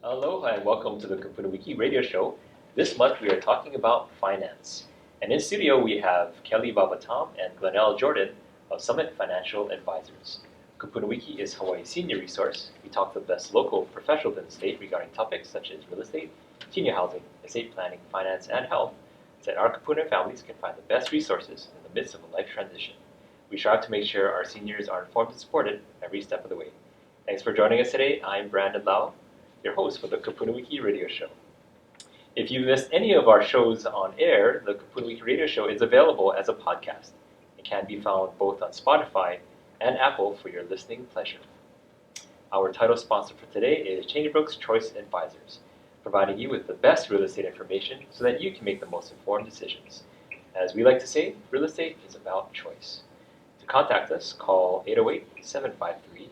Aloha and welcome to the KupunaWiki radio show. This month we are talking about finance. And in studio we have Kelley Babatom and Glennel Jordan of Summit Financial Advisors. KupunaWiki is Hawaii's senior resource. We talk to the best local professionals in the state regarding topics such as real estate, senior housing, estate planning, finance, and health, so that our Kupuna families can find the best resources in the midst of a life transition. We strive to make sure our seniors are informed and supported every step of the way. Thanks for joining us today. I'm Brandon Lau, your host for the KupunaWiki radio show. If you missed any of our shows on air, the KupunaWiki radio show is available as a podcast. It can be found both on Spotify and Apple for your listening pleasure. Our title sponsor for today is Cheney Brooks Choice Advisors, providing you with the best real estate information so that you can make the most informed decisions. As we like to say, real estate is about choice. To contact us, call 808-753-9033.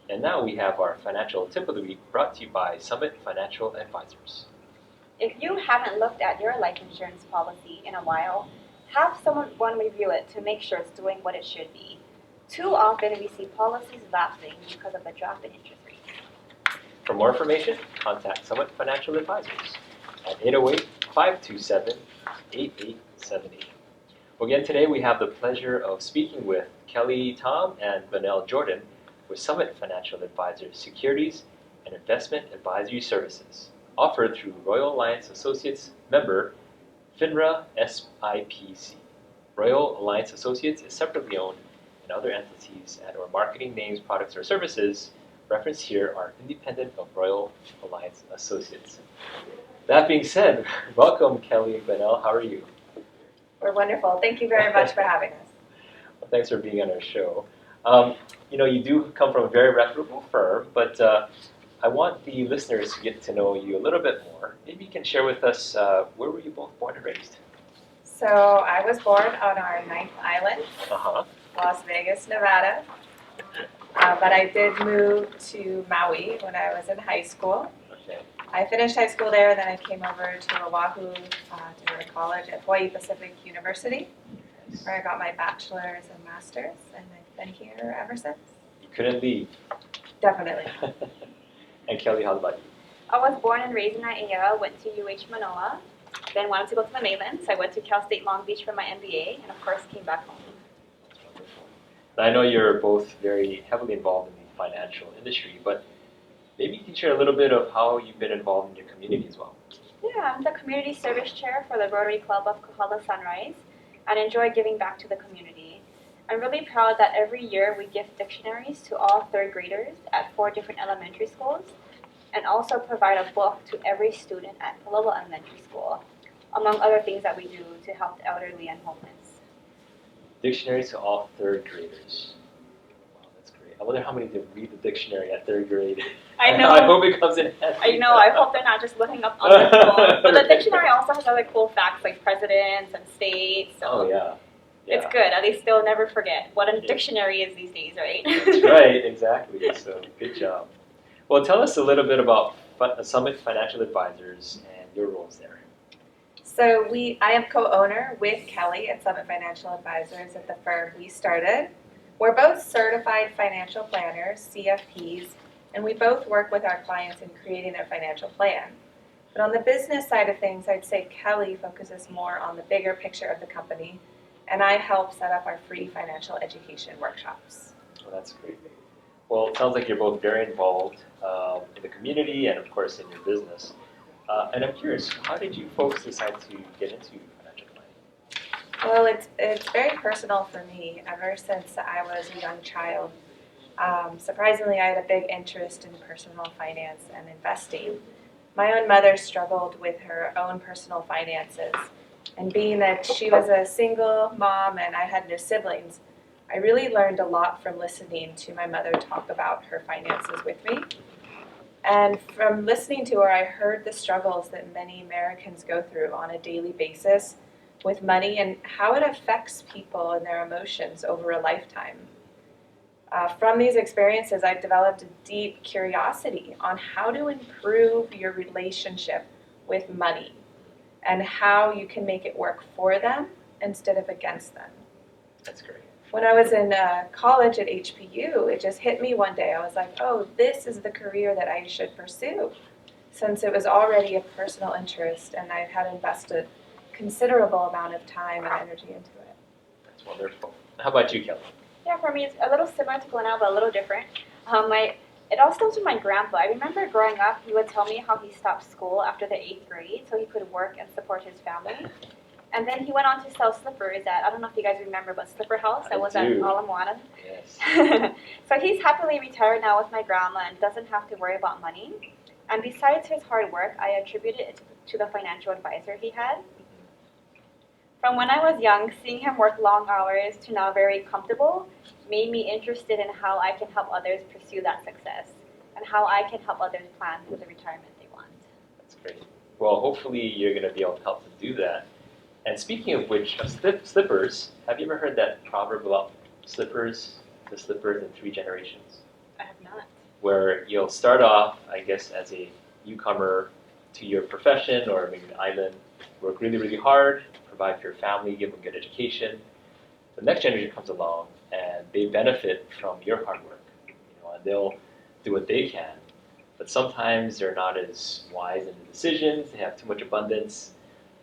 And now we have our financial tip of the week brought to you by Summit Financial Advisors. If you haven't looked at your life insurance policy in a while, have someone review it to make sure it's doing what it should be. Too often we see policies lapsing because of the drop in interest rates. For more information, contact Summit Financial Advisors at 808-527-8878. Well, again, today we have the pleasure of speaking with Kelley Tom and Glennel Jordan with Summit Financial Advisors Securities and Investment Advisory Services, offered through Royal Alliance Associates member FINRA SIPC. Royal Alliance Associates is separately owned, and other entities and/or marketing names, products, or services referenced here are independent of Royal Alliance Associates. That being said, welcome Kelley and Glennel. How are you? We're wonderful. Thank you very much for having us. Well, thanks for being on our show. You do come from a very reputable firm, but I want the listeners to get to know you a little bit more. Maybe you can share with us, where were you both born and raised? So I was born on our 9th island, Las Vegas, Nevada. But I did move to Maui when I was in high school. Okay. I finished high school there, then I came over to Oahu to go to college at Hawaii Pacific University, where I got my bachelor's and master's, and I've been here ever since. You couldn't leave. Definitely. And Kelley, how about you? I was born and raised in Aiea, went to UH Manoa, then wanted to go to the mainland, so I went to Cal State Long Beach for my MBA, and of course came back home. That's wonderful. Now, I know you're both very heavily involved in the financial industry, but maybe you can share a little bit of how you've been involved in your community as well. Yeah, I'm the Community Service Chair for the Rotary Club of Kohala Sunrise, and enjoy giving back to the community. I'm really proud that every year we gift dictionaries to all 3rd graders at 4 different elementary schools, and also provide a book to every student at Palolo Elementary School, among other things that we do to help the elderly and homeless. Dictionaries to all 3rd graders. Wow, that's great. I wonder how many did read the dictionary at 3rd grade. I know. I hope it comes in handy. I know. I hope they're not just looking up on their phone. But the dictionary also has other cool facts like presidents and states. So Oh, yeah. it's good. At least they'll never forget what a dictionary is these days, right? That's right, exactly. So good job. Well, tell us a little bit about Summit Financial Advisors and your roles there. So I am co-owner with Kelley at Summit Financial Advisors at the firm we started. We're both certified financial planners, CFPs, and we both work with our clients in creating their financial plan. But on the business side of things, I'd say Kelley focuses more on the bigger picture of the company, and I help set up our free financial education workshops. Well, that's great. Well, it sounds like you're both very involved in the community and, of course, in your business. And I'm curious, how did you folks decide to get into financial planning? Well, it's very personal for me. Ever since I was a young child, surprisingly, I had a big interest in personal finance and investing. My own mother struggled with her own personal finances, and being that she was a single mom and I had no siblings, I really learned a lot from listening to my mother talk about her finances with me. And from listening to her, I heard the struggles that many Americans go through on a daily basis with money and how it affects people and their emotions over a lifetime. From these experiences, I've developed a deep curiosity on how to improve your relationship with money and how you can make it work for them instead of against them. That's great. When I was in college at HPU, it just hit me one day. I was like, oh, this is the career that I should pursue, since it was already a personal interest and I had invested considerable amount of time and energy into it. That's wonderful. How about you, Kelley? Yeah, for me, it's a little similar to Glennel, but a little different. It all stems from my grandpa. I remember growing up, he would tell me how he stopped school after the 8th grade so he could work and support his family. And then he went on to sell slippers at, I don't know if you guys remember, but Slipper House that was at Ala Moana. Yes. So he's happily retired now with my grandma and doesn't have to worry about money. And besides his hard work, I attributed it to the financial advisor he had. From when I was young, seeing him work long hours to now very comfortable made me interested in how I can help others pursue that success and how I can help others plan for the retirement they want. That's great. Well, hopefully you're going to be able to help them do that. And speaking of which, slippers, have you ever heard that proverb about slippers, the slippers in 3 generations? I have not. Where you'll start off, I guess, as a newcomer to your profession or maybe an island, work really, really hard, provide for your family, give them a good education. The next generation comes along and they benefit from your hard work, and they'll do what they can. But sometimes they're not as wise in the decisions, they have too much abundance.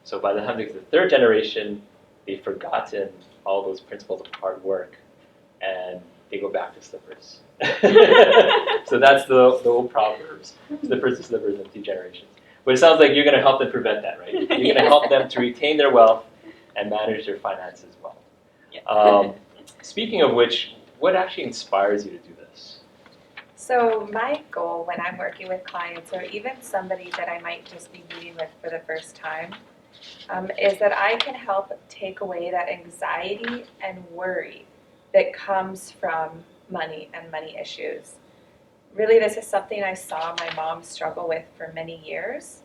So by the time they get to the 3rd generation, they've forgotten all those principles of hard work and they go back to slippers. So that's the old proverbs, slippers to slippers in 2 generations. But it sounds like you're going to help them prevent that, right? You're going to help them to retain their wealth and manage their finances well. Yeah. Speaking of which, what actually inspires you to do this? So my goal when I'm working with clients or even somebody that I might just be meeting with for the first time is that I can help take away that anxiety and worry that comes from money and money issues. Really, this is something I saw my mom struggle with for many years,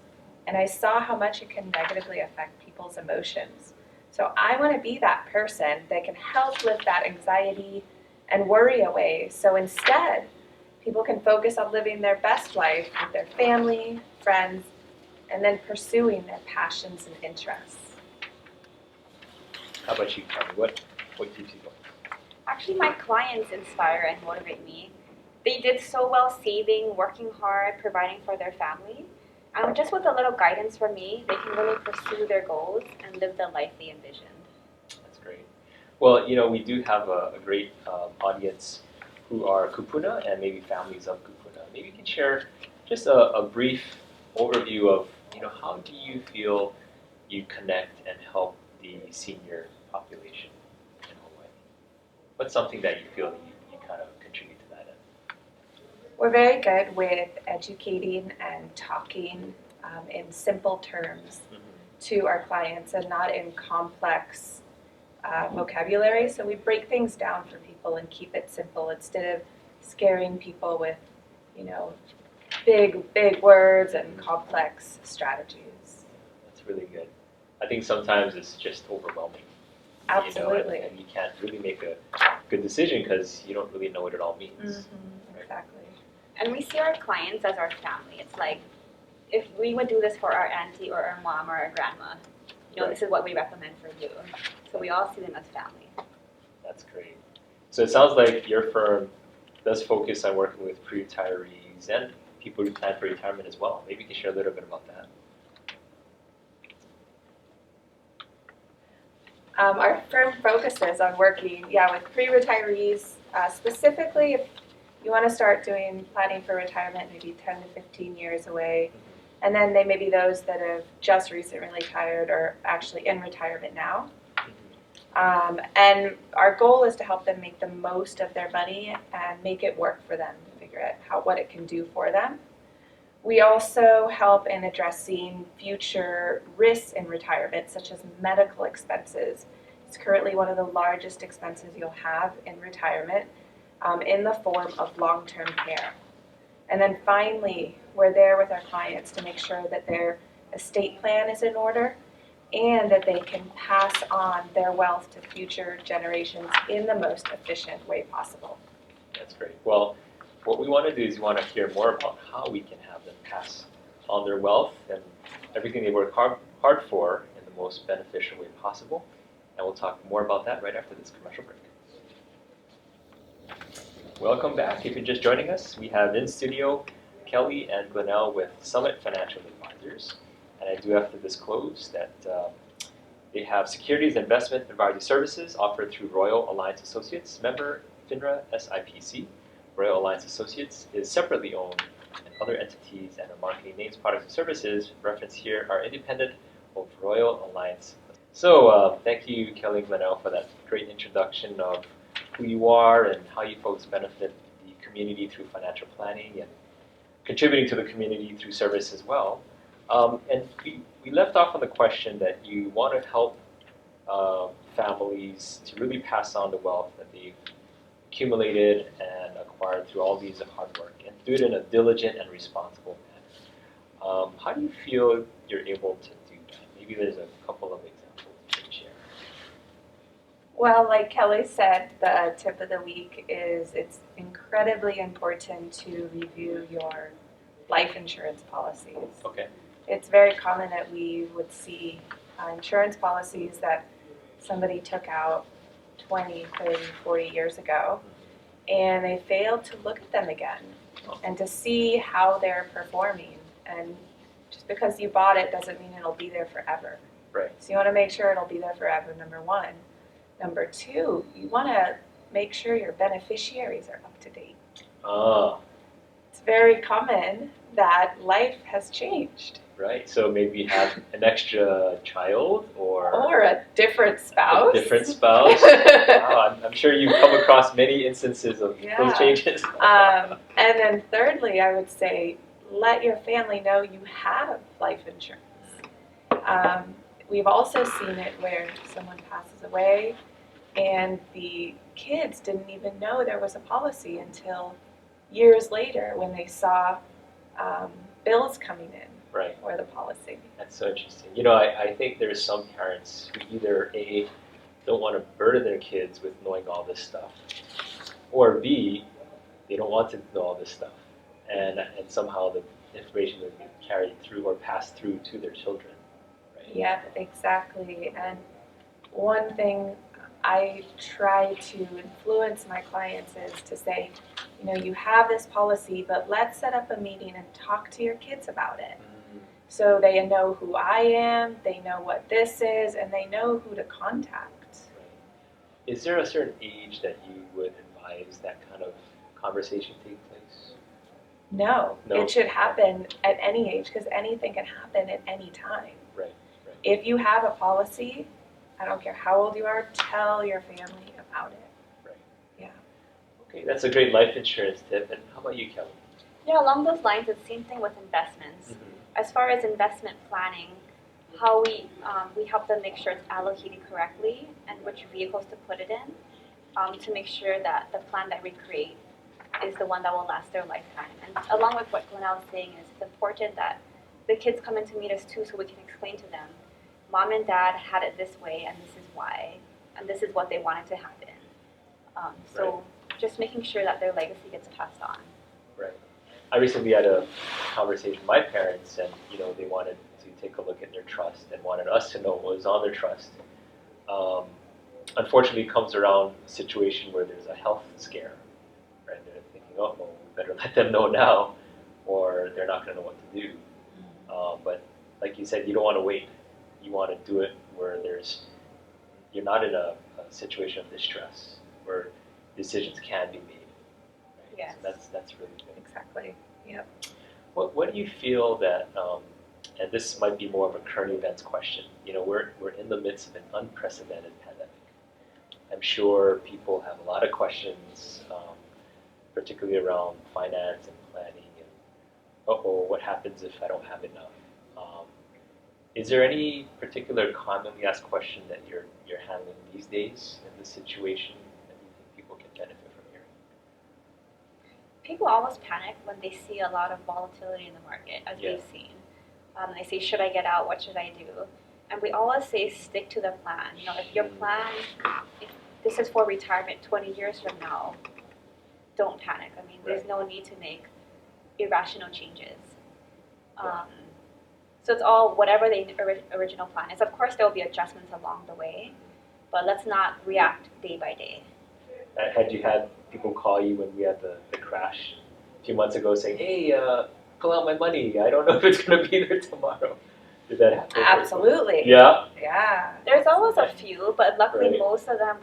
and I saw how much it can negatively affect people's emotions. So I want to be that person that can help lift that anxiety and worry away. So instead, people can focus on living their best life with their family, friends, and then pursuing their passions and interests. How about you, Kelly? What keeps you going? Actually, my clients inspire and motivate me. They did so well saving, working hard, providing for their family. And just with a little guidance from me, they can really pursue their goals and live the life they envisioned. That's great. Well, we do have a great audience who are Kupuna and maybe families of Kupuna. Maybe you can share just a brief overview of, how do you feel you connect and help the senior population in Hawaii? What's something that you feel you kind of contribute to that in? We're very good with educating and talking in simple terms to our clients and not in complex vocabulary. So we break things down for people and keep it simple instead of scaring people with, big words and complex strategies. That's really good. I think sometimes it's just overwhelming. Absolutely. And you can't really make a good decision because you don't really know what it all means. Mm-hmm. Right? Exactly. And we see our clients as our family. It's like, if we would do this for our auntie or our mom or our grandma, Right. This is what we recommend for you. So we all see them as family. That's great. So it sounds like your firm does focus on working with pre-retirees and people who plan for retirement as well. Maybe you can share a little bit about that. Our firm focuses on working, with pre-retirees, specifically if you want to start doing planning for retirement maybe 10 to 15 years away, and then they may be those that have just recently retired or actually in retirement now. And our goal is to help them make the most of their money and make it work for them to figure out what it can do for them. We also help in addressing future risks in retirement, such as medical expenses. It's currently one of the largest expenses you'll have in retirement in the form of long-term care. And then finally, we're there with our clients to make sure that their estate plan is in order and that they can pass on their wealth to future generations in the most efficient way possible. That's great. Well, what we want to do is we want to hear more about how we can have them pass on their wealth and everything they work hard for in the most beneficial way possible. And we'll talk more about that right after this commercial break. Welcome back. If you're just joining us, we have in studio Kelley and Glennel with Summit Financial Advisors. And I do have to disclose that they have securities and investment advisory services offered through Royal Alliance Associates, member FINRA SIPC. Royal Alliance Associates is separately owned, and other entities and their marketing names, products, and services referenced here are independent of Royal Alliance. So thank you, Kelley and Glennel, for that great introduction of who you are and how you folks benefit the community through financial planning and contributing to the community through service as well. And we left off on the question that you want to help families to really pass on the wealth that they've accumulated and acquired through all these hard work and do it in a diligent and responsible manner. How do you feel you're able to do that? Maybe there's a couple of examples you can share. Well, like Kelley said, the tip of the week is it's incredibly important to review your life insurance policies. Okay. It's very common that we would see insurance policies that somebody took out 20, 30, 40 years ago, and they failed to look at them again and to see how they're performing. And just because you bought it doesn't mean it'll be there forever. Right. So you want to make sure it'll be there forever, number one. Number two, you want to make sure your beneficiaries are up to date. It's very common that life has changed. Right. So maybe have an extra child or a different spouse. A different spouse. Wow, I'm sure you've come across many instances of those changes. And then thirdly, I would say let your family know you have life insurance. We've also seen it where someone passes away and the kids didn't even know there was a policy until years later when they saw bills coming in for the policy. That's so interesting. You know, I think there's some parents who either A, don't want to burden their kids with knowing all this stuff, or B, they don't want to know all this stuff. And somehow the information will be carried through or passed through to their children. Right? Yeah, exactly. And one thing I try to influence my clients is to say, you know, you have this policy, but let's set up a meeting and talk to your kids about it. So they know who I am, they know what this is, and they know who to contact. Is there a certain age that you would advise that kind of conversation take place? No, it should happen at any age because anything can happen at any time. Right. If you have a policy, I don't care how old you are, tell your family about it. Right. Yeah. Okay, that's a great life insurance tip. And how about you, Kelley? Yeah, along those lines, it's the same thing with investments. As far as investment planning, how we help them make sure it's allocated correctly and which vehicles to put it in to make sure that the plan that we create is the one that will last their lifetime. And along with what Glennel was saying, is it's important that the kids come in to meet us too so we can explain to them, Mom and Dad had it this way and this is why, and this is what they wanted to happen. So just making sure that their legacy gets passed on. Right. I recently had a conversation with my parents, and they wanted to take a look at their trust and wanted us to know what was on their trust. Unfortunately, it comes around a situation where there's a health scare, right? They're thinking, oh, well, we better let them know now, or they're not going to know what to do. But like you said, you don't want to wait. You want to do it where you're not in a situation of distress, where decisions can be made. Right? Yes. So that's really good. Exactly. Yep. What do you feel that, and this might be more of a current events question, we're in the midst of an unprecedented pandemic. I'm sure people have a lot of questions, particularly around finance and planning, and what happens if I don't have enough? Is there any particular commonly asked question that you're handling these days in this situation that you think people can benefit from hearing? People always panic when they see a lot of volatility in the market, as we've seen. They say, should I get out? What should I do? And we always say, stick to the plan. If your plan, if this is for retirement 20 years from now, don't panic. I mean, there's no need to make irrational changes. So it's all whatever the original plan is. Of course, there will be adjustments along the way, but let's not react day by day. Had you had people call you when we had the crash a few months ago saying, hey, pull out my money. I don't know if it's going to be there tomorrow. Did that happen? Absolutely. Yeah? Yeah. There's always a few, but luckily Right. most of them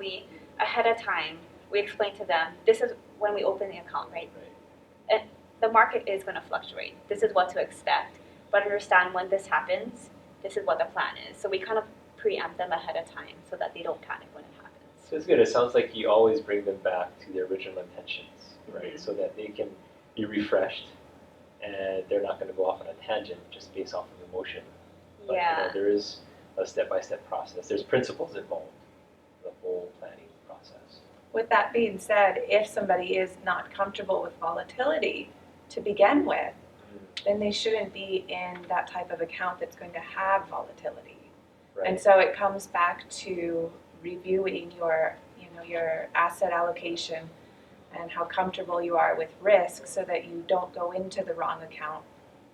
ahead of time, we explain to them, this is when we open the account, right? And the market is going to fluctuate. This is what to expect. But understand when this happens, this is what the plan is. So we kind of preempt them ahead of time so that they don't panic when it happens. So it's good. It sounds like you always bring them back to their original intentions, right? So that they can be refreshed and they're not going to go off on a tangent just based off of emotion. But there is a step-by-step process. There's principles involved, the whole planning process. With that being said, if somebody is not comfortable with volatility to begin with, then they shouldn't be in that type of account that's going to have volatility. Right. And so it comes back to reviewing your asset allocation and how comfortable you are with risk so that you don't go into the wrong account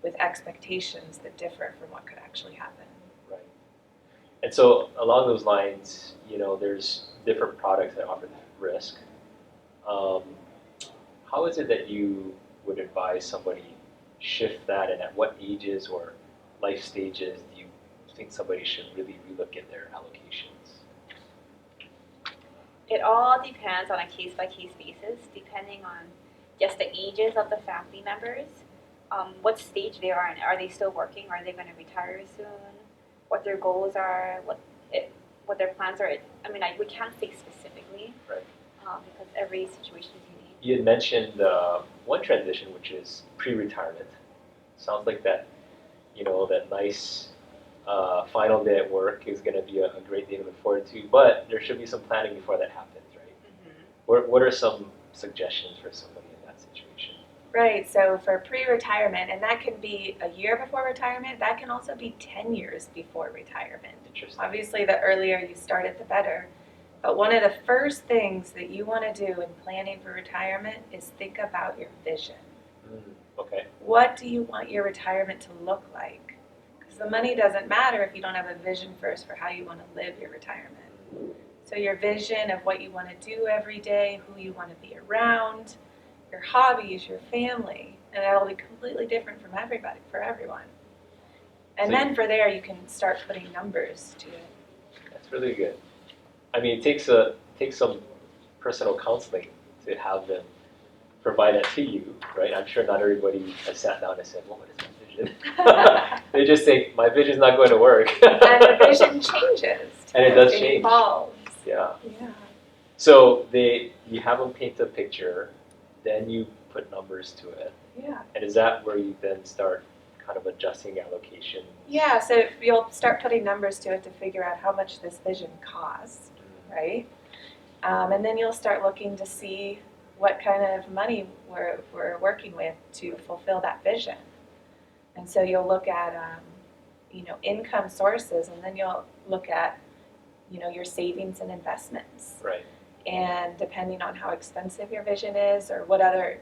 with expectations that differ from what could actually happen. Right. And so along those lines, there's different products that offer risk. How is it that you would advise somebody shift that, and at what ages or life stages do you think somebody should really relook at their allocations? It all depends on a case-by-case basis, depending on just the ages of the family members, what stage they are in. Are they still working? Are they going to retire soon? What their goals are? What their plans are? I mean, we can't say specifically, right? Because every situation is unique. You had mentioned one transition, which is pre-retirement. Sounds like that, that nice final day at work is going to be a great day to look forward to, but there should be some planning before that happens, right? What are some suggestions for somebody in that situation? Right, so for pre-retirement, and that can be a year before retirement, that can also be 10 years before retirement. Interesting. Obviously, the earlier you start it, the better. But one of the first things that you want to do in planning for retirement is think about your vision. Okay. What do you want your retirement to look like? Because the money doesn't matter if you don't have a vision first for how you want to live your retirement. So your vision of what you want to do every day, who you want to be around, your hobbies, your family, and that'll be completely different from everybody, for everyone. And then for there, you can start putting numbers to it. That's really good. I mean, it takes some personal counseling to have them provide that to you, right? I'm sure not everybody has sat down and said, well, what is my vision? They just think, my vision's not going to work. And the vision changes. And it does change. change. It evolves. Yeah. Yeah. So you have them paint a picture, then you put numbers to it. Yeah. And is that where you then start kind of adjusting allocation? Yeah, so you'll start putting numbers to it to figure out how much this vision costs, right? And then you'll start looking to see what kind of money we're working with to fulfill that vision. And so you'll look at, income sources, and then you'll look at, your savings and investments. Right. And depending on how expensive your vision is or what other,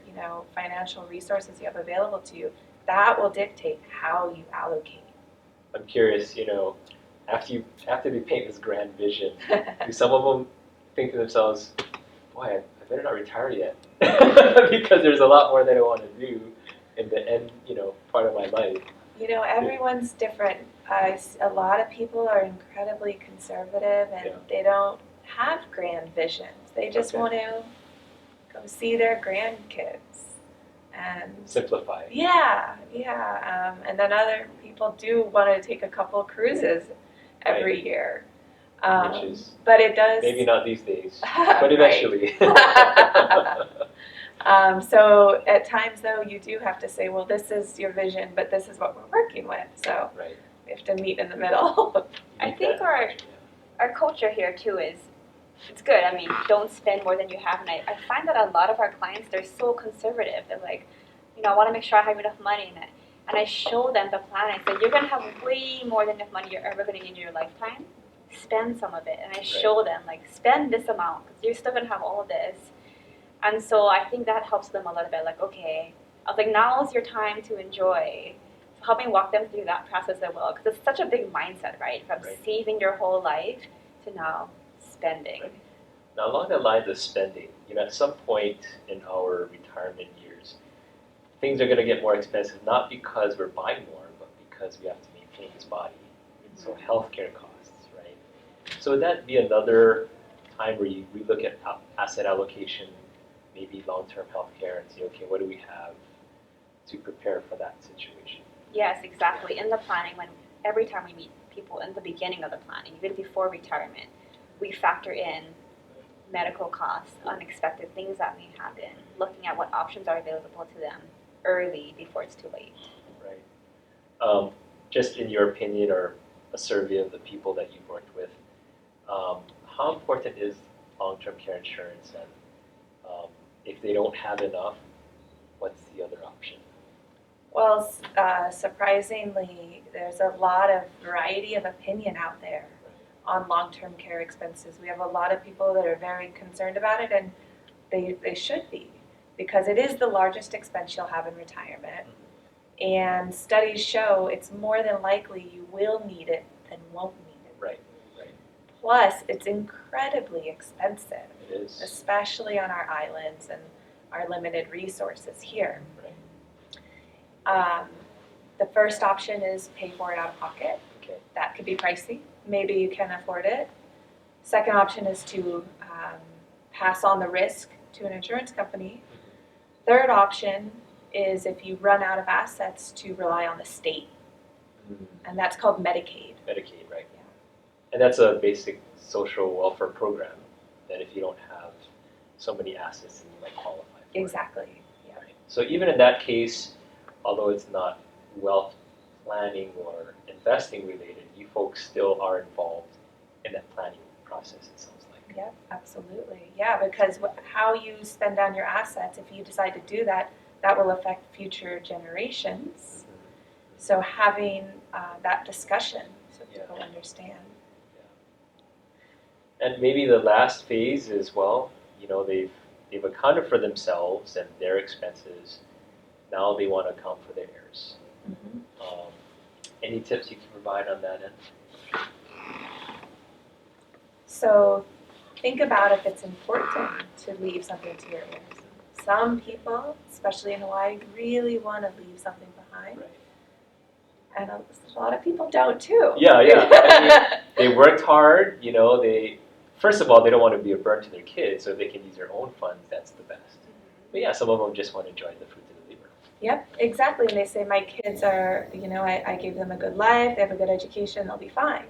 financial resources you have available to you, that will dictate how you allocate. I'm curious, after they paint this grand vision, do some of them think to themselves, boy, I better not retire yet because there's a lot more that I want to do in the end, part of my life. Everyone's different. A lot of people are incredibly conservative and they don't have grand visions. They just want to go see their grandkids. And simplify. Yeah. And then other people do want to take a couple cruises every year. Which is, but it does. Maybe not these days, but eventually. So at times, though, you do have to say, well, this is your vision, but this is what we're working with. So we have to meet in the middle. I think our culture here, too, is it's good. I mean, don't spend more than you have. And I find that a lot of our clients, they're so conservative. They're like, I want to make sure I have enough money in it. And I show them the plan. I say, you're going to have way more than enough money you're ever going to need in your lifetime. Spend some of it. And I show them, spend this amount because you're still going to have all of this. And so I think that helps them a little bit. Okay. I was like, now's your time to enjoy. So help me walk them through that process as well. Because it's such a big mindset, right? From saving your whole life to now spending. Now, along the lines of spending, at some point in our retirement years, things are going to get more expensive, not because we're buying more, but because we have to maintain this body. So healthcare costs, right? So would that be another time where we look at asset allocation, maybe long-term healthcare, and say, okay, what do we have to prepare for that situation? Yes, exactly. In the planning, every time we meet people in the beginning of the planning, even before retirement, we factor in medical costs, unexpected things that may happen, looking at what options are available to them early before it's too late. Right. Just in your opinion, or a survey of the people that you've worked with, how important is long-term care insurance, and if they don't have enough, what's the other option? Well, surprisingly, there's a lot of variety of opinion out there on long-term care expenses. We have a lot of people that are very concerned about it, and they should be, because it is the largest expense you'll have in retirement. And studies show it's more than likely you will need it than won't need it. Right. Plus, it's incredibly expensive. It is. Especially on our islands and our limited resources here. Right. The first option is pay for it out of pocket. Okay. That could be pricey. Maybe you can afford it. Second option is to pass on the risk to an insurance company. Third option is if you run out of assets to rely on the state. And that's called Medicaid. Medicaid, right. Yeah. And that's a basic social welfare program that if you don't have so many assets, then you might qualify for. Exactly. Yeah. Right. So even in that case, although it's not wealth planning or investing related, you folks still are involved in that planning process, it sounds like. Yep, absolutely. Yeah, because how you spend down your assets, if you decide to do that, that will affect future generations. So having that discussion so people understand. Yeah. And maybe the last phase is, well, they've accounted for themselves and their expenses. Now they want to account for their heirs. Mm-hmm. Any tips you can provide on that end? So think about if it's important to leave something to your heirs. Some people, especially in Hawaii, really want to leave something behind. Right. And a lot of people don't too. Yeah. I mean, they worked hard, first of all, they don't want to be a burden to their kids, so if they can use their own funds, that's the best. But yeah, some of them just want to enjoy the fruits of the labor. Yep, exactly. And they say, my kids are, I gave them a good life, they have a good education, they'll be fine.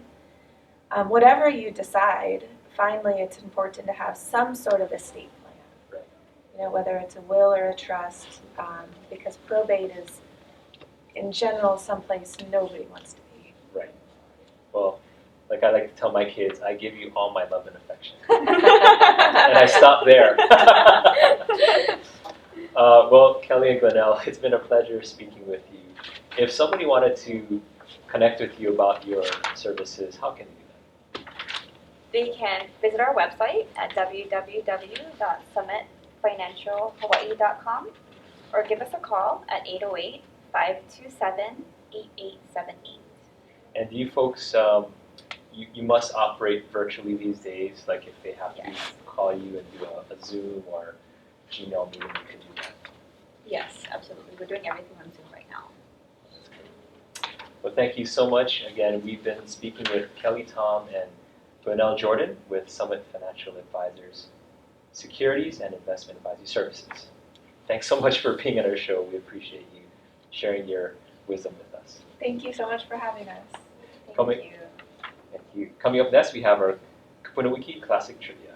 Whatever you decide, finally it's important to have some sort of estate plan. Right. Whether it's a will or a trust, because probate is, in general, someplace nobody wants to be. Right. Well, like I like to tell my kids, I give you all my love and affection. And I stop there. Well, Kelley and Glennel, it's been a pleasure speaking with you. If somebody wanted to connect with you about your services, how can they do that? They can visit our website at www.summitfinancialhawaii.com or give us a call at 808-527-8878. And you folks, you must operate virtually these days, like if they have to call you and do a Zoom or Gmail meeting, you can do that. Yes, absolutely. We're doing everything on Zoom right now. That's great. Well, thank you so much. Again, we've been speaking with Kelley Tom and Glennel Jordan with Summit Financial Advisors, Securities and Investment Advisory Services. Thanks so much for being on our show. We appreciate you sharing your wisdom with us. Thank you so much for having us. Thank you. Thank you. Coming up next, we have our KupunaWiki Classic Trivia.